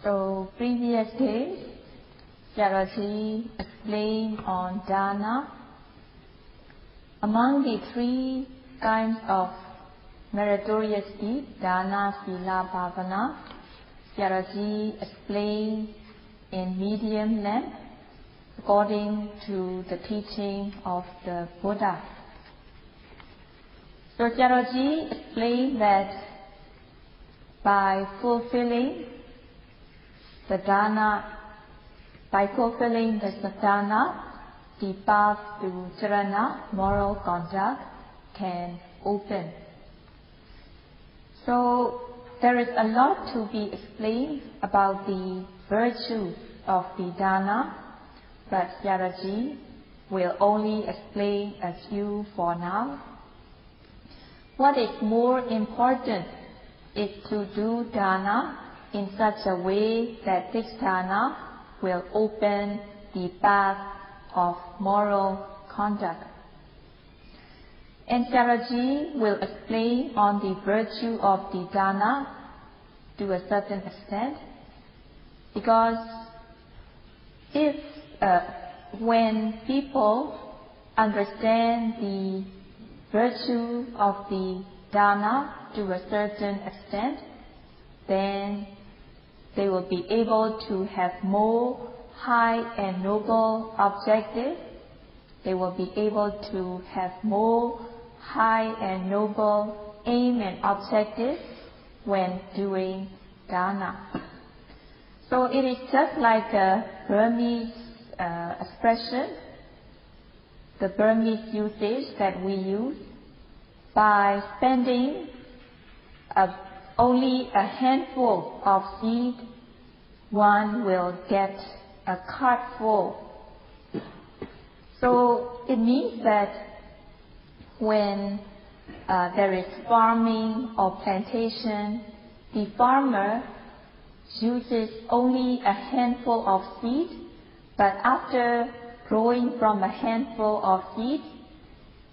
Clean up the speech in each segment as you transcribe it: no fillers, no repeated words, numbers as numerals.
So previous days, Sayadaw explained on dana. Among the three kinds of meritorious deeds, dana, sila, bhavana, Sayadaw explained in medium length according to the teaching of the Buddha. So Sayadaw explained that by fulfilling the dana, by fulfilling the sadhana, the path to charana, moral conduct, can open. So there is a lot to be explained about the virtues of the dana, but Sayadaw will only explain a few for now. What is more important is to do dana in such a way that this dana will open the path of moral conduct. And Sayadaw will explain on the virtue of the dana to a certain extent, because if when people understand the virtue of the dana to a certain extent, then they will be able to have more high and noble objectives. They will be able to have more high and noble aim and objectives when doing dana. So it is just like a Burmese expression, the Burmese usage that we use. By spending only a handful of seed, one will get a cart full. So it means that when there is farming or plantation, the farmer uses only a handful of seed, but after growing from a handful of seed,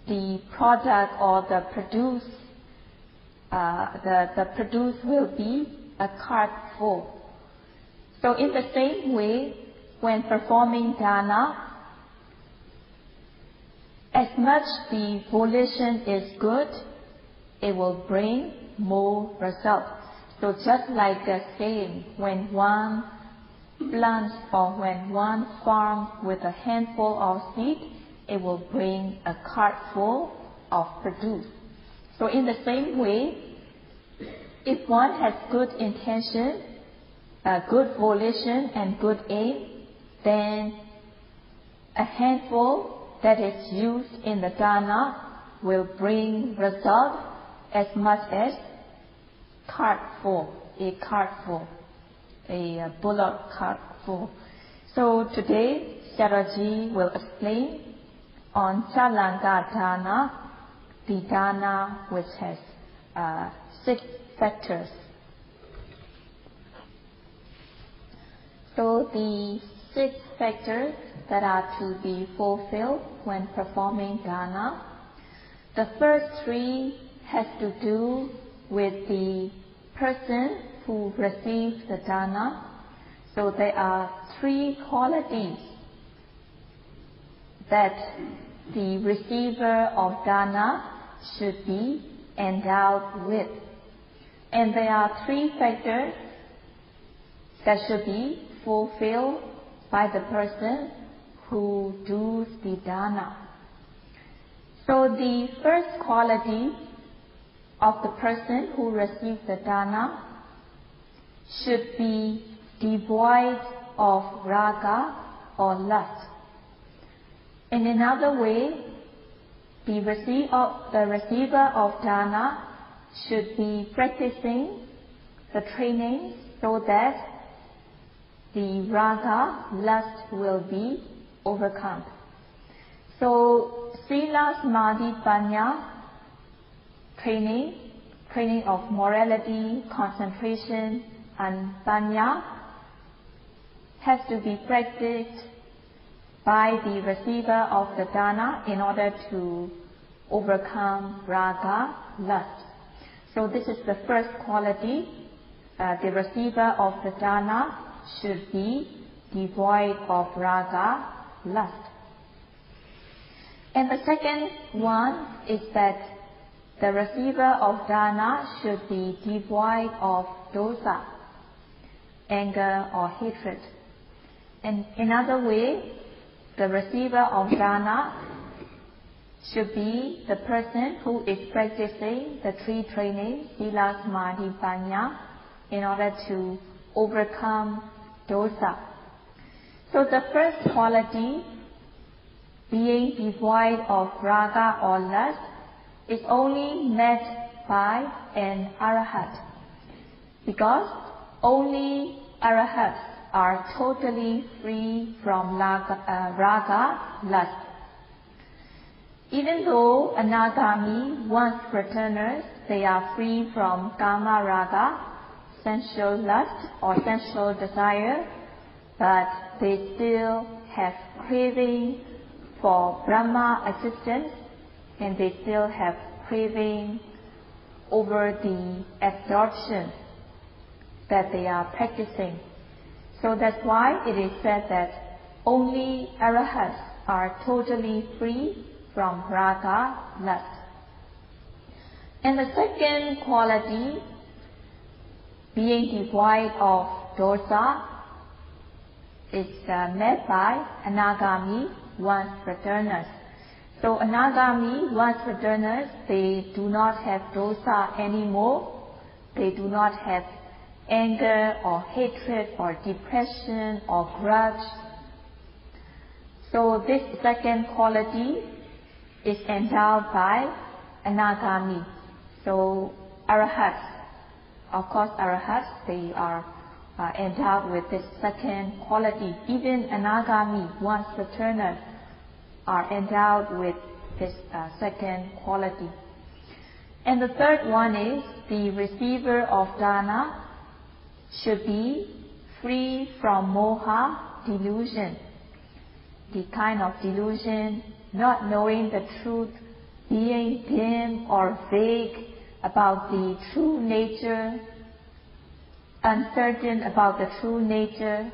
the product or the produce will be a cart full. So in the same way, when performing dana, as much the volition is good, it will bring more results. So just like the saying, when one plants or when one farms with a handful of seed, it will bring a cart full of produce. So in the same way, if one has good intention, good volition and good aim, then a handful that is used in the dana will bring result as much as a bullock cart full. So today, Sayadaw will explain on Chalanga dana, the dana which has 6 factors. So the 6 factors that are to be fulfilled when performing dana. The first 3 has to do with the person who receives the dana. So there are 3 qualities that the receiver of dana should be endowed with. And there are 3 factors that should be fulfilled by the person who does the dana. So the first quality of the person who receives the dana should be devoid of raga or lust. In another way, the receiver of dana should be practicing the training so that the raga, lust, will be overcome. So sila, samadhi, panya, training of morality, concentration, and panya has to be practiced by the receiver of the dana in order to overcome raga, lust. So this is the first quality the receiver of the dana should be devoid of raga, lust. And the second one is that the receiver of dana should be devoid of dosa, anger or hatred. And another way, the receiver of dana should be the person who is practicing the three trainings, sila, samadhi, panya, in order to overcome dosa. So the first quality, being devoid of raga or lust, is only met by an arahat, because only arahats are totally free from raga, lust. Even though anagami, once returners, they are free from kama raga, sensual lust or sensual desire, but they still have craving for Brahma existence, and they still have craving over the absorption that they are practicing. So that's why it is said that only arahats are totally free from raga, lust. And the second quality, being devoid of dosa, is met by anagami, once returners. So anagami, once returners, they do not have dosa anymore. They do not have anger or hatred or depression or grudge. So this second quality is endowed by anagami. So arahats, of course arahats, they are endowed with this second quality. Even anagami, once returners, are endowed with this second quality. And the third one is the receiver of dana should be free from moha, delusion. The kind of delusion, not knowing the truth, being dim or vague about the true nature, uncertain about the true nature.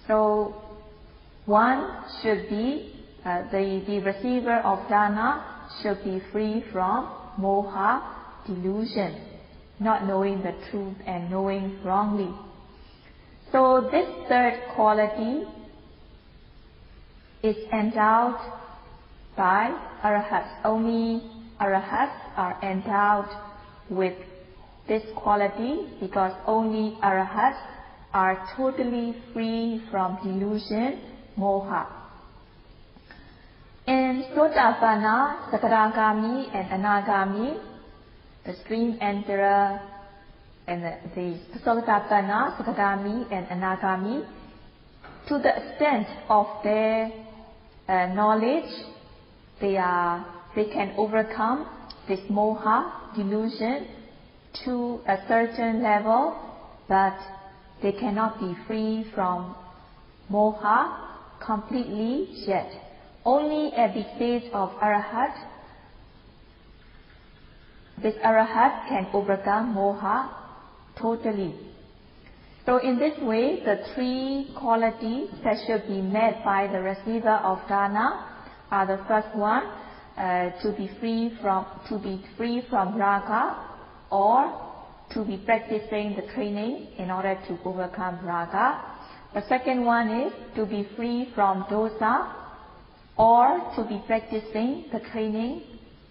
So one should be, the receiver of dana should be free from moha, delusion, not knowing the truth and knowing wrongly. So this third quality is endowed by arahats. Only arahats are endowed with this quality, because only arahats are totally free from delusion, moha. And Sotapanna, Sakadagami and Anagami, the stream enterer, and the Sotapanna, Sakadagami and Anagami, to the extent of their knowledge, they can overcome this moha, delusion, to a certain level, but they cannot be free from moha completely yet. Only at the stage of arahat, this arahat can overcome moha totally. So in this way, the three qualities that should be met by the receiver of dana are: the first one, to be free from raga, or to be practicing the training in order to overcome raga. The second one is to be free from dosa, or to be practicing the training,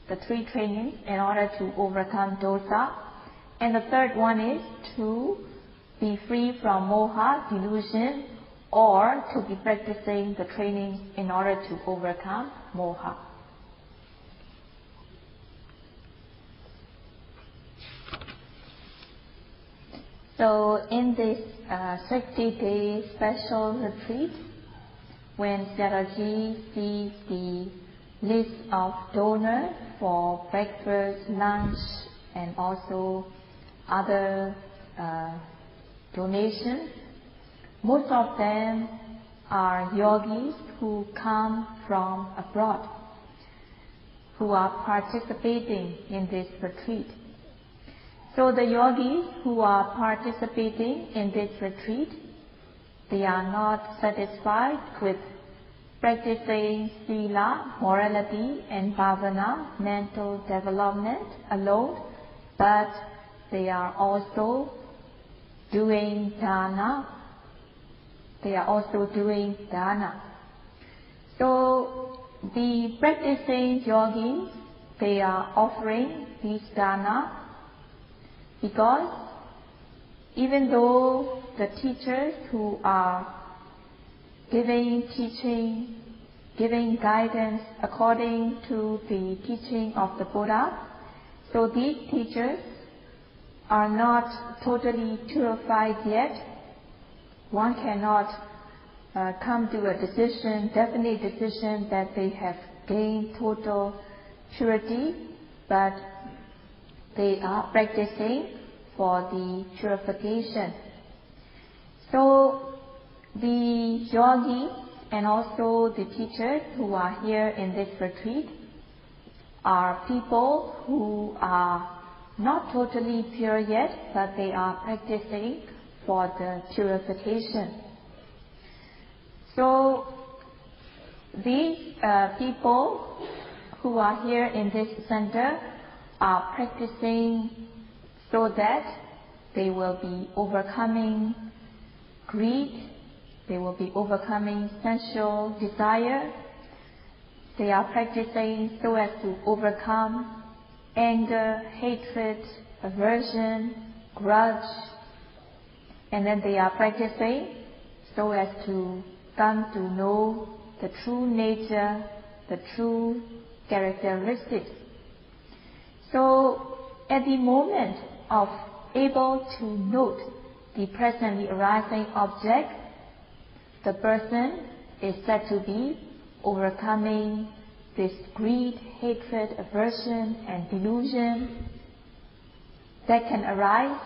the three trainings, in order to overcome dosa. And the third one is to be free from moha, delusion, or to be practicing the trainings in order to overcome moha. So in this 60-day special retreat, when Sayadaw sees the list of donors for breakfast, lunch, and also other donations, most of them are yogis who come from abroad, who are participating in this retreat. So the yogis who are participating in this retreat, they are not satisfied with practicing sila, morality, and bhavana, mental development alone, but they are also doing dana. They are also doing dana. So the practicing yogis, they are offering these dana because even though the teachers who are giving teaching, giving guidance according to the teaching of the Buddha, so these teachers are not totally purified yet. One cannot come to a decision, definite decision that they have gained total purity, but they are practicing for the purification. So the yogis and also the teachers who are here in this retreat are people who are not totally pure yet, but they are practicing for the purification. So these people who are here in this center are practicing so that they will be overcoming greed, they will be overcoming sensual desire. They are practicing so as to overcome anger, hatred, aversion, grudge, and then they are practicing so as to come to know the true nature, the true characteristics. So at the moment of able to note the presently arising object, the person is said to be overcoming this greed, hatred, aversion, and delusion that can arise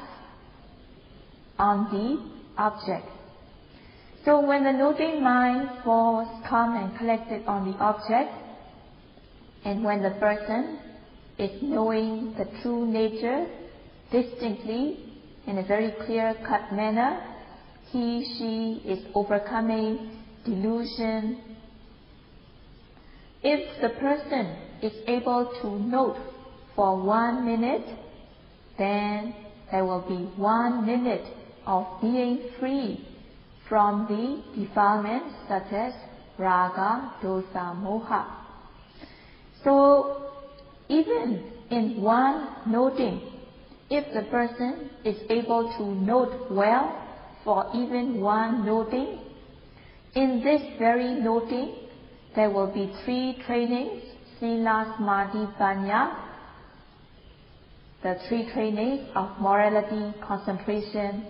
on the object. So when the noting mind falls calm and collected on the object, and when the person is knowing the true nature distinctly in a very clear-cut manner, he, she is overcoming delusion. If the person is able to note for 1 minute, then there will be 1 minute of being free from the defilements such as raga, dosa, moha. So even in one noting, if the person is able to note well for even one noting, in this very noting there will be 3 trainings, sila, samadhi, panya. The 3 trainings of morality, concentration,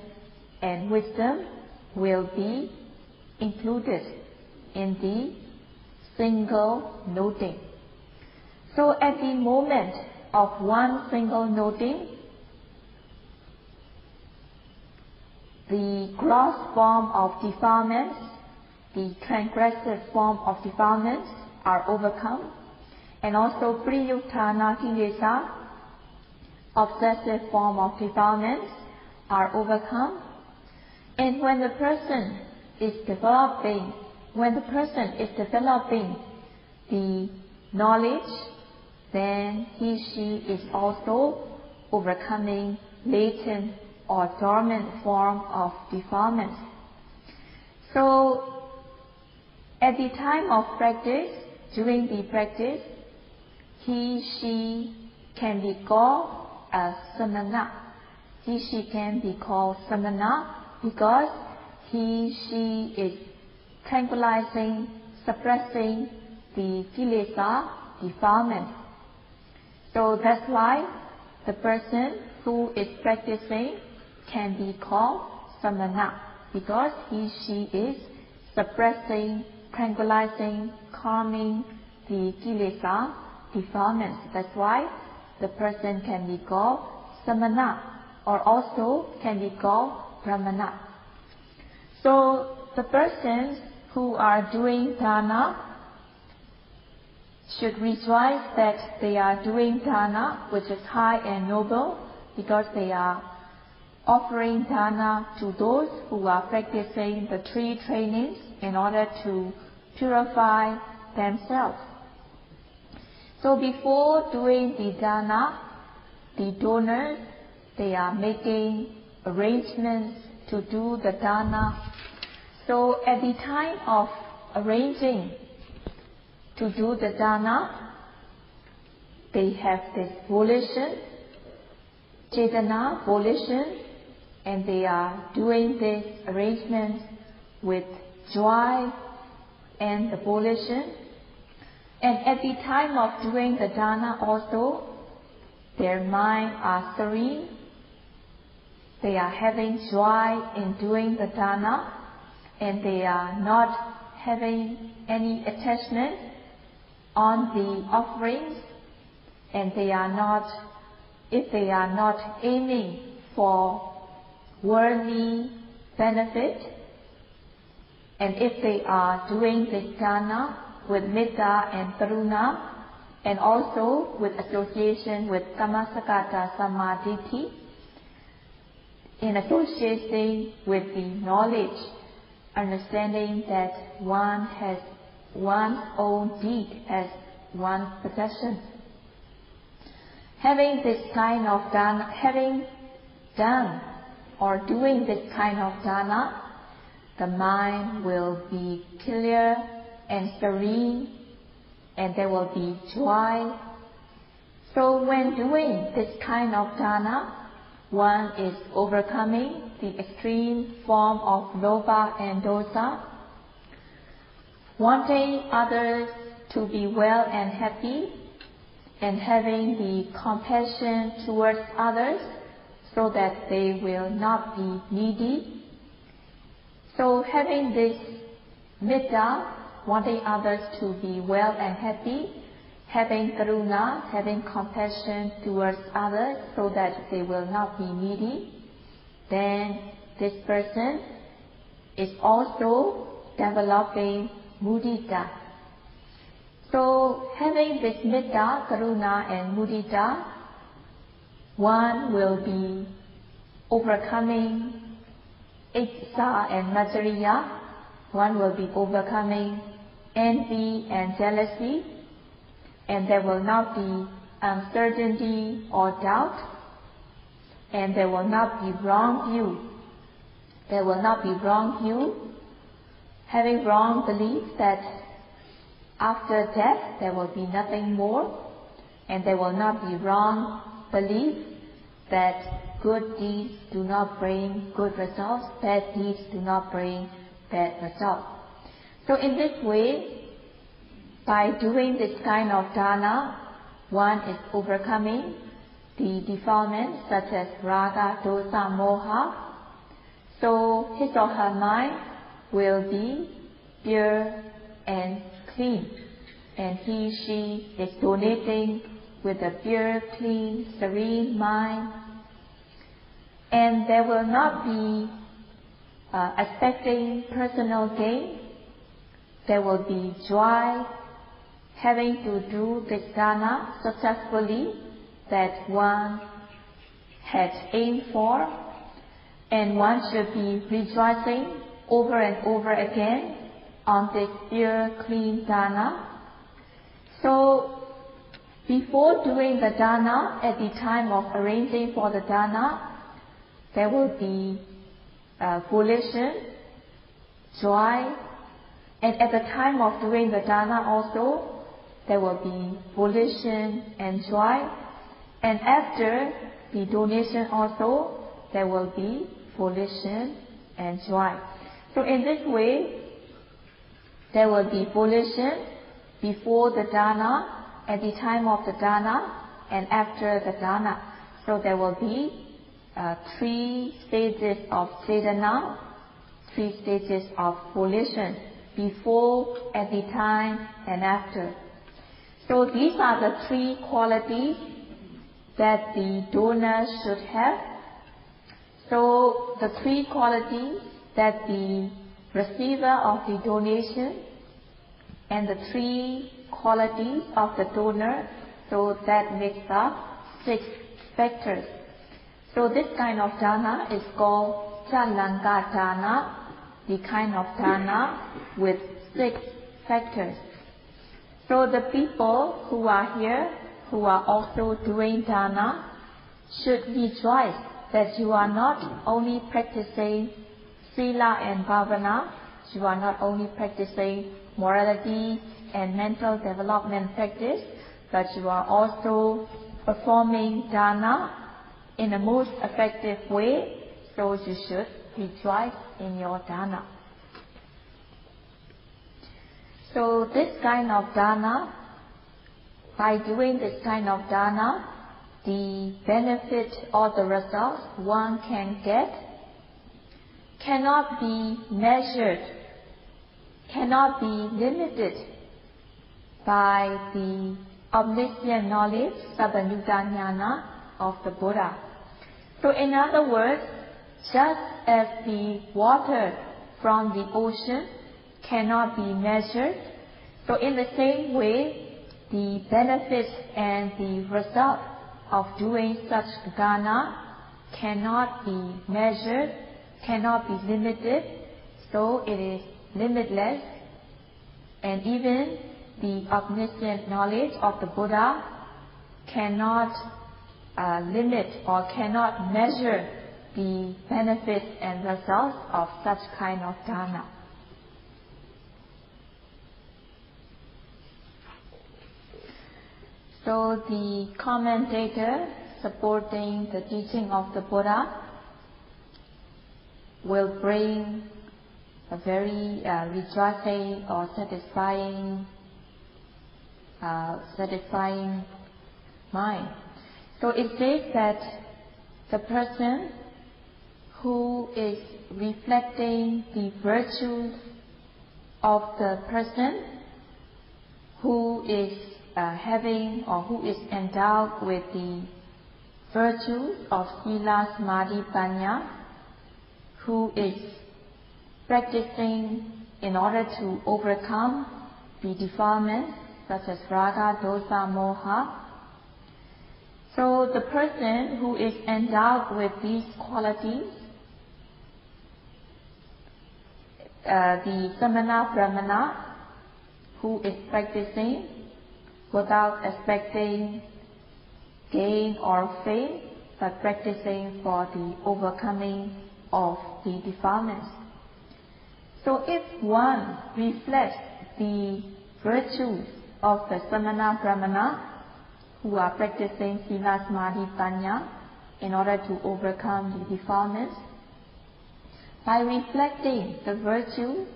and wisdom will be included in the single noting. So at the moment of one single noting, the gross form of defilements, the transgressive form of defilements are overcome, and also priyuttana kilesa, obsessive form of defilements, are overcome. And when the person is developing the knowledge, then he, she is also overcoming latent or dormant form of defilements. So at the time of practice, during the practice, he, she can be called a samana. He, she can be called samana because he, she is tranquilizing, suppressing the kilesa, defilement. So that's why the person who is practicing can be called samana, because he, she is suppressing, tranquilizing, calming the kilesa, defilements. That's why the person can be called samana, or also can be called brahmana. So the persons who are doing dana should rejoice that they are doing dana which is high and noble, because they are offering dana to those who are practicing the 3 trainings in order to purify themselves. So before doing the dana, the donors, they are making arrangements to do the dana. So at the time of arranging to do the dana, they have this volition, cetana, volition, and they are doing this arrangement with joy and the volition. And at the time of doing the dana also, their minds are serene. They are having joy in doing the dana, and they are not having any attachment on the offerings, and they are not, if they are not aiming for worldly benefit, and if they are doing this dana with metta and karuna, and also with association with tamasakata samadhi, in associating with the knowledge, understanding that one has one's own deed as one's possession. Having this kind of dana, having done or doing this kind of dana, the mind will be clear and serene, and there will be joy. So when doing this kind of dana, one is overcoming the extreme form of lobha and dosa, wanting others to be well and happy, and having the compassion towards others so that they will not be needy. So having this metta, wanting others to be well and happy, having karuna, having compassion towards others so that they will not be needy, then this person is also developing mudita. So having this metta, karuna and mudita, one will be overcoming iksa and matsariya, one will be overcoming envy and jealousy, and there will not be uncertainty or doubt, and there will not be wrong view. There will not be wrong view, having wrong belief that after death there will be nothing more, and there will not be wrong belief that good deeds do not bring good results, bad deeds do not bring bad results. So in this way, by doing this kind of dana, one is overcoming the defilements such as raga, dosa, moha. So his or her mind will be pure and clean, and she is donating with a pure, clean, serene mind, and there will not be expecting personal gain. There will be joy, having to do this dana successfully that one had aimed for, and one should be rejoicing over and over again on this pure, clean dana. So before doing the dana, at the time of arranging for the dana, there will be volition, joy, and at the time of doing the dana also, there will be volition and joy, and after the donation also, there will be volition and joy. So in this way, there will be volition before the dana, at the time of the dana, and after the dana. So there will be 3 stages of cetana, 3 stages of volition, before, at the time, and after. So these are the 3 qualities that the donor should have. So the 3 qualities that the receiver of the donation, and the 3 qualities of the donor, so that makes up 6 factors. So this kind of dana is called Chalanka dana, the kind of dana with 6 factors. So the people who are here, who are also doing dana, should rejoice that you are not only practicing sila and bhavana, you are not only practicing morality and mental development practice, but you are also performing dana in the most effective way, so you should rejoice in your dana. So this kind of dana, by doing this kind of dana, the benefit or the results one can get cannot be measured, cannot be limited by the omniscient knowledge, Sabanyuta Jnana, of the Buddha. So in other words, just as the water from the ocean cannot be measured, so in the same way, the benefits and the result of doing such dana cannot be measured, cannot be limited, so it is limitless, and even the omniscient knowledge of the Buddha cannot limit or cannot measure the benefits and results of such kind of dana. So the commentator supporting the teaching of the Buddha will bring a very rejoicing or satisfying mind. So it says that the person who is reflecting the virtues of the person who is having or who is endowed with the virtues of Sila, Samadhi, Panya, who is practicing in order to overcome the defilements such as Raga, Dosa, Moha. So the person who is endowed with these qualities, the Samana Brahmana, who is practicing without expecting gain or fame, but practicing for the overcoming of the defilements. So if one reflects the virtues of the Samana Brahmana, who are practicing Sila, Samadhi, Panya in order to overcome the defilements, by reflecting the virtue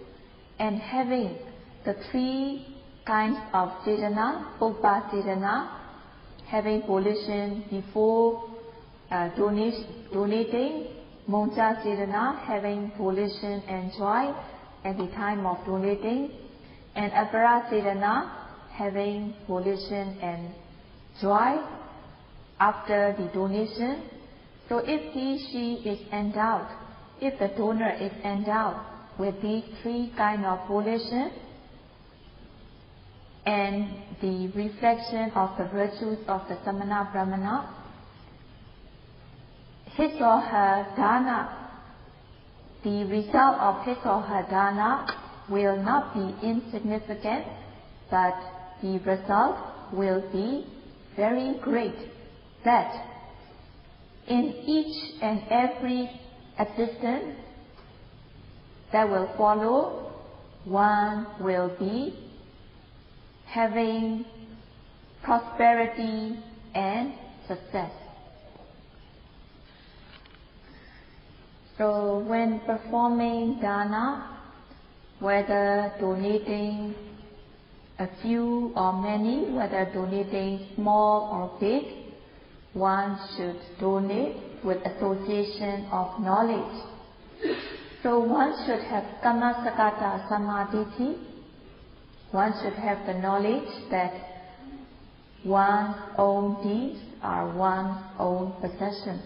and having the 3 kinds of Cetana, Upa Cetana, having volition before donating, Moncha Cetana, having volition and joy at the time of donating, and Apara Cetana, having volition and joy after the donation. So if she is endowed, if the donor is endowed with these 3 kinds of volition and the reflection of the virtues of the Samana Brahmana, his or her dana, the result of his or her dana will not be insignificant, but the result will be very great, that in each and every existence that will follow, one will be having prosperity and success. So when performing dana, whether donating a few or many, whether donating small or big, one should donate with association of knowledge. So one should have Kammasakata Samadhi. One should have the knowledge that one's own deeds are one's own possession.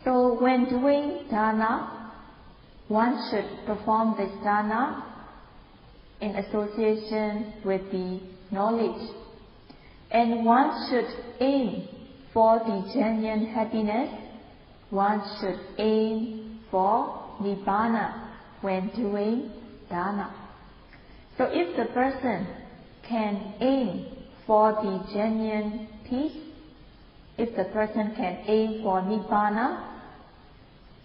So when doing dana, one should perform this dana in association with the knowledge. And one should aim for the genuine happiness one should aim for Nibbana when doing dana. So if the person can aim for the genuine peace, if the person can aim for Nibbana,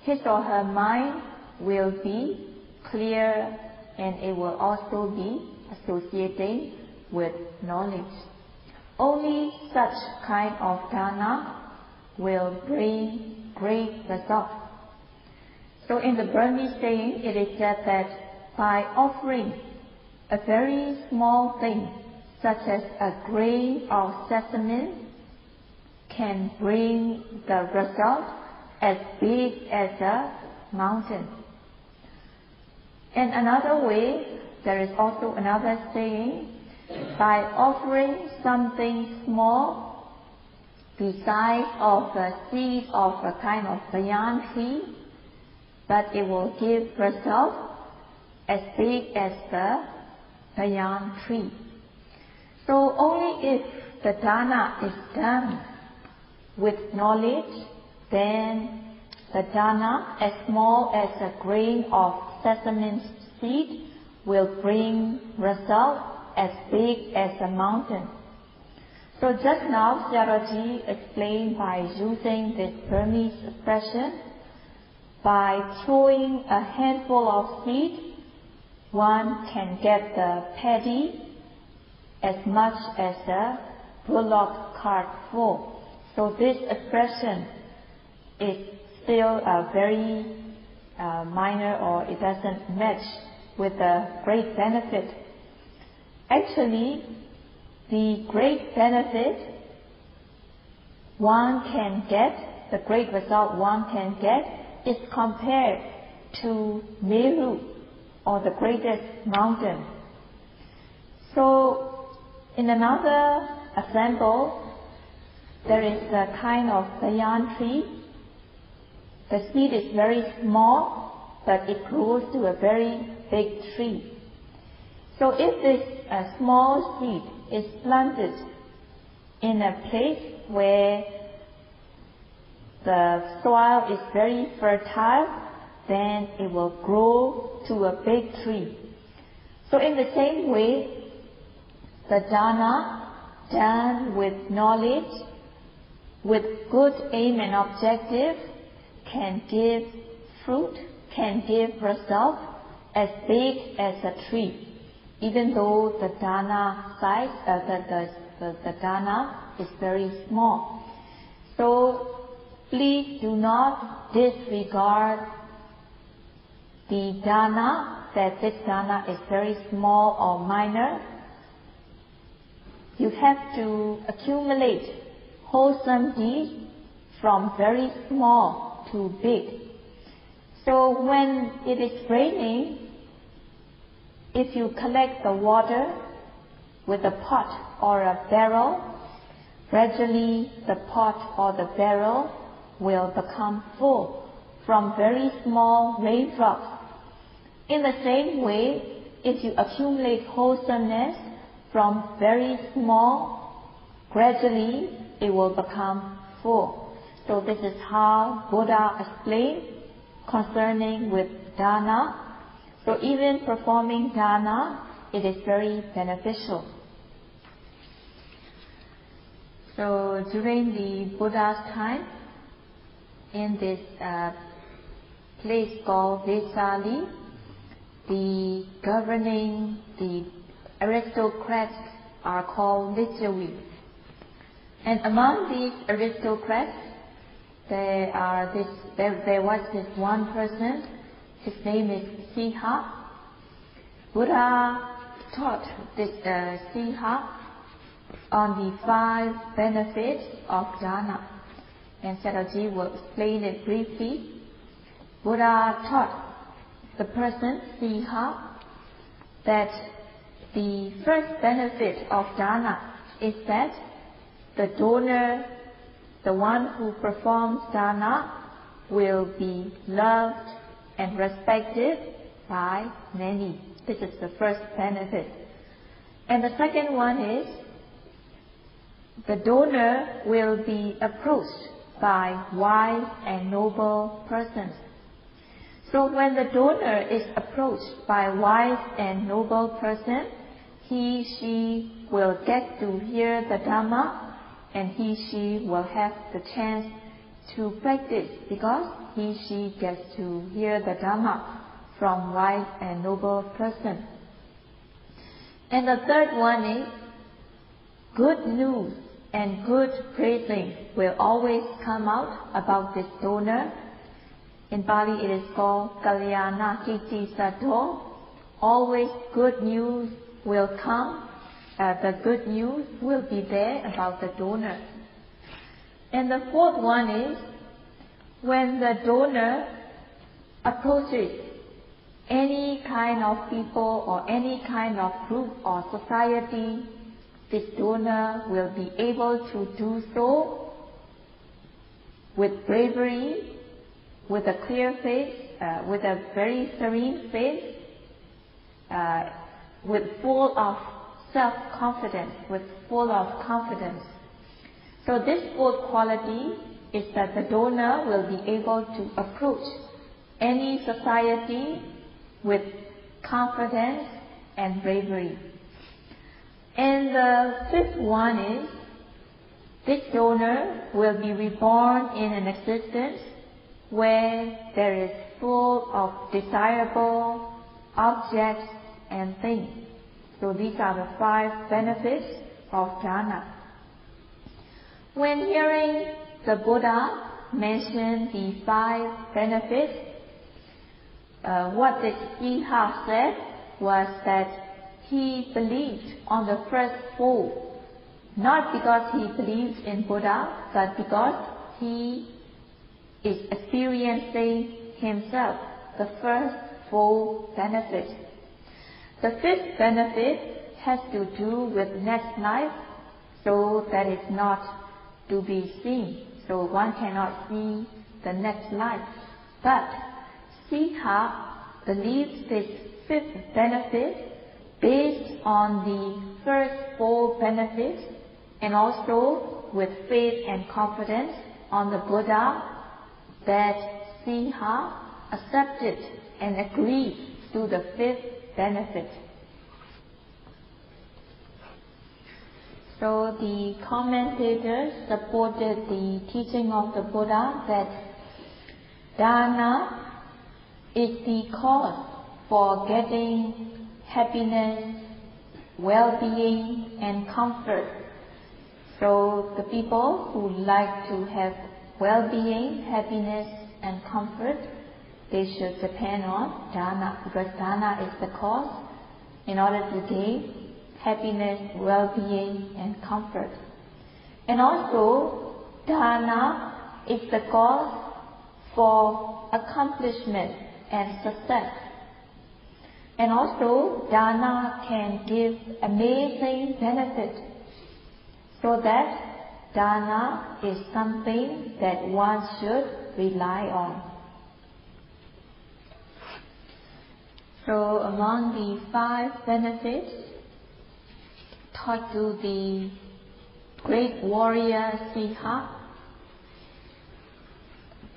his or her mind will be clear and it will also be associating with knowledge. Only such kind of dana will bring great results. So in the Burmese saying, it is said that by offering a very small thing, such as a grain of sesame, can bring the result as big as a mountain. And another way, there is also another saying, by offering something small, the size of the seed of a kind of banyan tree, but it will give result as big as the banyan tree. So only if the dana is done with knowledge, then the dana, as small as a grain of sesame seed, will bring result as big as a mountain. So just now, Sayadaw explained by using this Burmese expression, by throwing a handful of seed, one can get the paddy as much as a bullock cart full. So this expression is still very minor, or it doesn't match with the great benefit. Actually, the great benefit one can get, the great result one can get, is compared to Meru, or the greatest mountain. So, in another example, there is a kind of banyan tree. The seed is very small, but it grows to a very big tree. So if this small seed is planted in a place where the soil is very fertile, then it will grow to a big tree. So in the same way, the dana done with knowledge, with good aim and objective, can give fruit, can give result as big as a tree, even though the dana size, the dana is very small. So please do not disregard the dana, that this dana is very small or minor. You have to accumulate wholesome deeds from very small to big. So when it is raining, if you collect the water with a pot or a barrel, gradually the pot or the barrel will become full from very small raindrops. In the same way, if you accumulate wholesomeness from very small, gradually it will become full. So this is how Buddha explained concerning with dana. So even performing dana, it is very beneficial. So during the Buddha's time, in this place called Vesali, the aristocrats are called Lichavi. And among these aristocrats, there was this one person, his name is Siha. Buddha taught this Siha on the 5 benefits of dana. And Sayadaw will explain it briefly. Buddha taught the person, Siha, that the first benefit of dana is that the donor, the one who performs dana, will be loved and respected by many. This is the first benefit. And the second one is the donor will be approached by wise and noble persons. So when the donor is approached by a wise and noble person, she will get to hear the Dhamma, and she will have the chance to practice, because she gets to hear the Dhamma from wise and noble person. And the third one is, good news and good praising will always come out about this donor. In Pali it is called Kalyana Kiti Sato. Always good news will come. The good news will be there about the donor. And the fourth one is, when the donor approaches any kind of people or any kind of group or society, this donor will be able to do so with bravery, with a clear face, with a very serene face, with full of self-confidence, with full of confidence. So this fourth quality is that the donor will be able to approach any society with confidence and bravery. And the fifth one is, this donor will be reborn in an existence where there is full of desirable objects and things. So these are the 5 benefits of jhana. When hearing the Buddha mention the 5 benefits, what the Iha said was that he believed on the first 4, not because he believes in Buddha, but because he is experiencing himself the first 4 benefits. The 5th benefit has to do with next life, so that is not to be seen. So one cannot see the next life. But Siha believes this 5th benefit based on the first 4 benefits, and also with faith and confidence on the Buddha, that Siha accepted and agreed to the 5th benefit. So the commentators supported the teaching of the Buddha that dana is the cause for getting happiness, well-being and comfort. So the people who like to have well-being, happiness and comfort, they should depend on dana, because dana is the cause in order to gain happiness, well-being and comfort. And also dana is the cause for accomplishment and success. And also dana can give amazing benefit, so that dana is something that one should rely on. So among the 5 benefits taught to the great warrior Siha,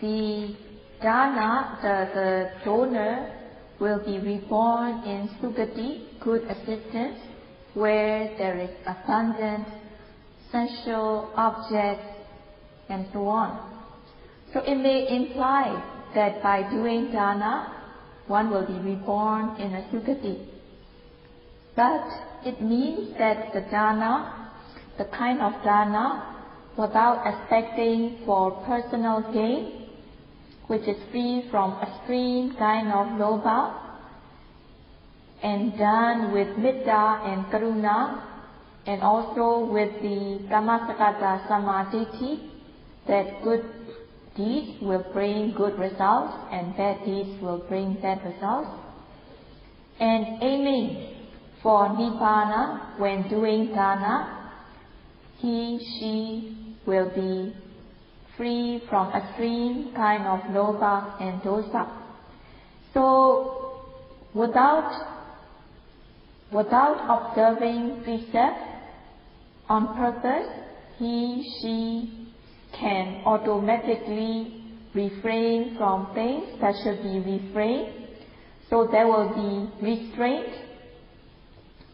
the dana, the donor, will be reborn in Sugati, good existence, where there is abundant sensual objects and so on. So it may imply that by doing dana, one will be reborn in a Sugati. But it means that the dana, the kind of dana, without expecting for personal gain, which is free from extreme kind of lobha, and done with Metta and Karuna, and also with the Kammasakata Samadhi, that good deeds will bring good results and bad deeds will bring bad results. And aiming for Nibbana when doing dana, she will be free from extreme kind of lobha and dosa. So without observing precept on purpose, she can automatically refrain from things that should be refrained. So there will be restraint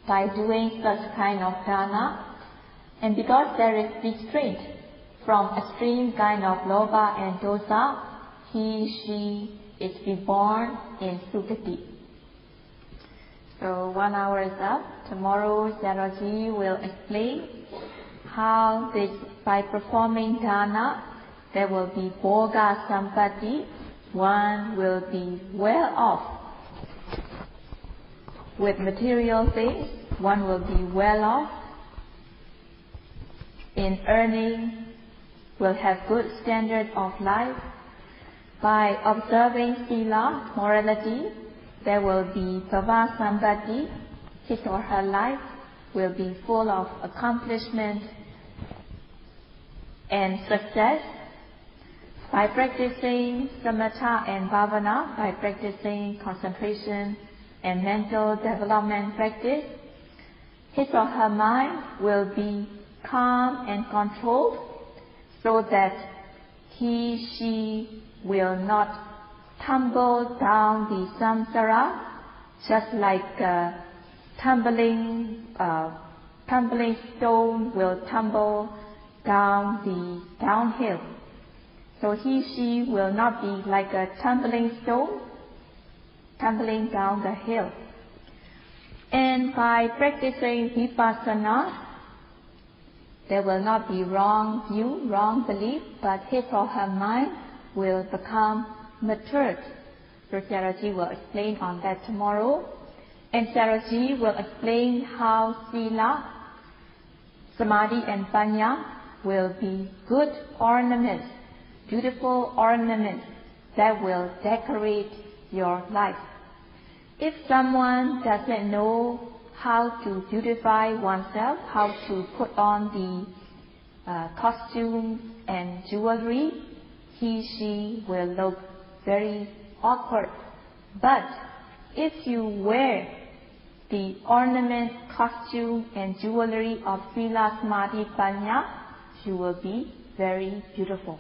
by doing such kind of dana. And because there is restraint from extreme kind of lobha and dosa, he, she is reborn in Sukati. So 1 hour is up. Tomorrow Sayadaw will explain how this, by performing dana, there will be bhoga sampatti. One will be well off with material things. One will be well off in earning, will have good standard of life. By observing sila, morality, there will be bhava sampatti. His or her life will be full of accomplishment and success. By practicing samatha and bhavana, by practicing concentration and mental development practice, his or her mind will be calm and controlled, so that he, she will not tumble down the samsara, just like a tumbling stone will tumble down the downhill. So he, she will not be like a tumbling stone, tumbling down the hill. And by practicing Vipassana, there will not be wrong view, wrong belief, but his or her mind will become matured. So Sayadaw will explain on that tomorrow. And Sayadaw will explain how sila, samadhi and panya will be good ornaments, beautiful ornaments that will decorate your life. If someone doesn't know how to beautify oneself, how to put on the costumes and jewelry, he, she will look very awkward. But if you wear the ornament, costume and jewelry of sila, samadhi, panya, you will be very beautiful.